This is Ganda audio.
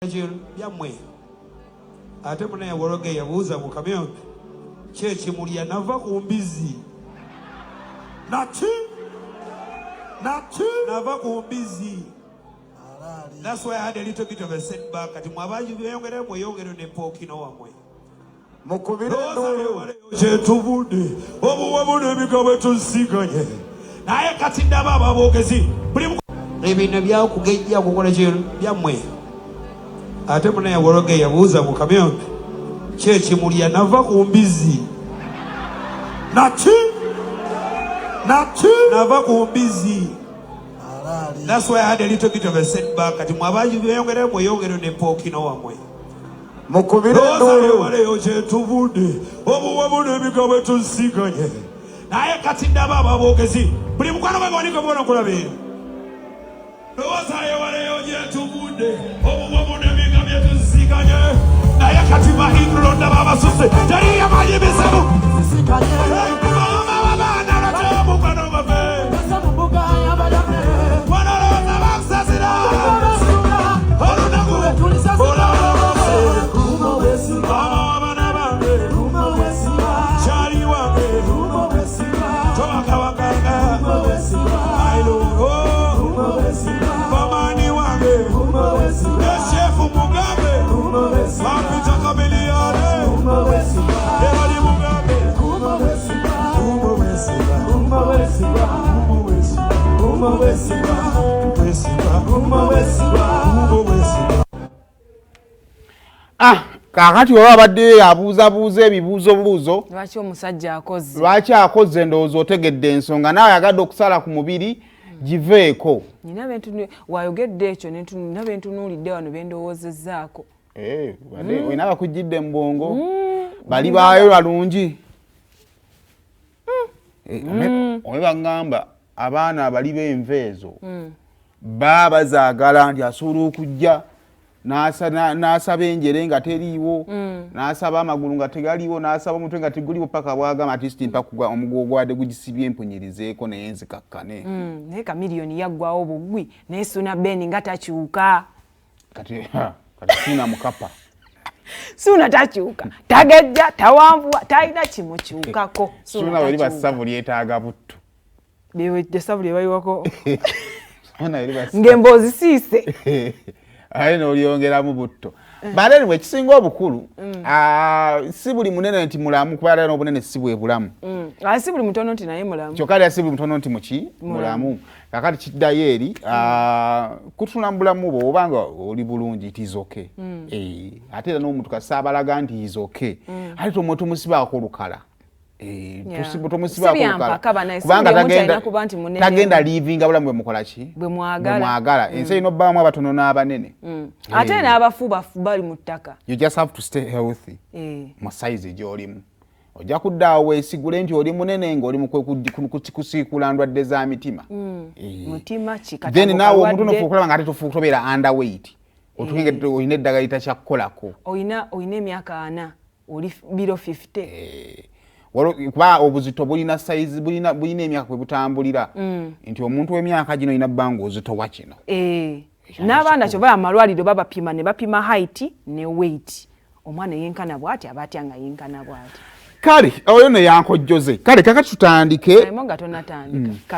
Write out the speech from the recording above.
Yamwe ate munaye wologe yabuuza mu kamyo kyekimulya nava ku mbizi nati nava ku mbizi. That's why I had a little bit of a setback. Ati mwabaji byongere mweyongere ne pokino wamwe mukubire ndolo kyetubude obuwabune bikabe tusiganye naye kati ndaba babogezi buli ebintu byakugejja kukola kyo byamwe ate munaye wologe yabuuza mu kamyo kyekimulya nava ku mbizi nati nava ku mbizi. That's why I had a little bit of a setback. Ati mwabaji byongere mweyongere ne pokino wamwe mukubire ndolo waleyo kyetubude obuwabune bikabe tusiganye naye kati ndaba babogezi buli mukwano gwe ngoliko bona kulabe Rosaye waleyo kyetubude obuwabune bikabe tusiganye naye kati mahindro ndaba basuse teri yamaji bisabu tusiganye mama wabana ratabu kwano babe sabu buga yabadame wana roza baksasira olunaku tulisasira kuma wesiba wabana babe kuma wesiba chali wange kuma wesiba toka wakanga kuma wesiba ailo kuma wesiba mamani wange kuma wesiba shefu Mugabe kuma wesiba apita kabiliane kuma wesiba ebali Mugabe kuma wesiba kuma wesiba kuma wesiba kuma wesiba kuma wesiba kuma wesiba. Kakati oba abadde yabuuzabuuza ebibuuzo lwaki akoze ndowooza otegedde ensonga naawe yagadde okusala ku mubiri giveeko. Nina bentu wayogedde ekyo nina bentunuulidde wano bendowoozezzaako. Olina bakujjidde mu bwongo bali baayo lwalungi. Owe baŋŋamba abaana abali b'enveezo baba bazaagala nti asobola okujja n'asaba enjere nga teriiwo n'asaba amagulu nga tegaliiwo n'asaba omutwe nga teguliiwo paka bwagamba ati mpaka omuguwa gwadde gugisibye empunyirizeeko naye nzikakkane. Naye Kamiliyoni yaggwawo bugwi naye Suna Ben nga takyuka. Kati Suna mukapa. Suna takyuka tagejja tawanvuwa talina kimukyukako. Suna weri basavu lyetaaga buttu. Bewedde savu lye bayiwako ng'emboozi siise. Aye n'olyongeramu butto. Bale bwe kisinga obukulu si buli munene nti mulamu kuba n'obunene si bwe bulamu. Si buli mutono nti naye mulamu. Kyokka ali si buli mutono nti muki mulamu. Kakati kiddayo eri kutula mu bulamu bwo obanga oli bulungi it is okay. Ate era n'omuntu kasaabalaga nti is okay. Ate tomusibaako olukala. Kubanga tagenda livinga bulamu bwe mukola ki bwe mwagala ensi ino bbaamu abatono n'abanene ate n'abafu bali mu ttaka. You just have to stay healthy mu size gy'olimu. Ojja kuddaawo weesigule nti oli munene ng'oli mu kusiikula ndwadde za mitima. Mutima kikata then naawe omuntu nofuukulaba nga ate tofuuka tobeera underweight otukinge olina eddagala litakyakkolako olina emyaka 4 oli biro 50. Kuba obuzito bulina size bulina emyaka kwe butambulira nti omuntu w'emyaka gino ina bbanga ozito wa kino. N'abaana kyo baya amalwaliro babapima ne bapima height ne weight. Omwana yenkana bw'ati aba atya nga yenkana bw'ati. Kale oyo ne yankojjoze. Kale kakati tutandike. Nga tonatandika.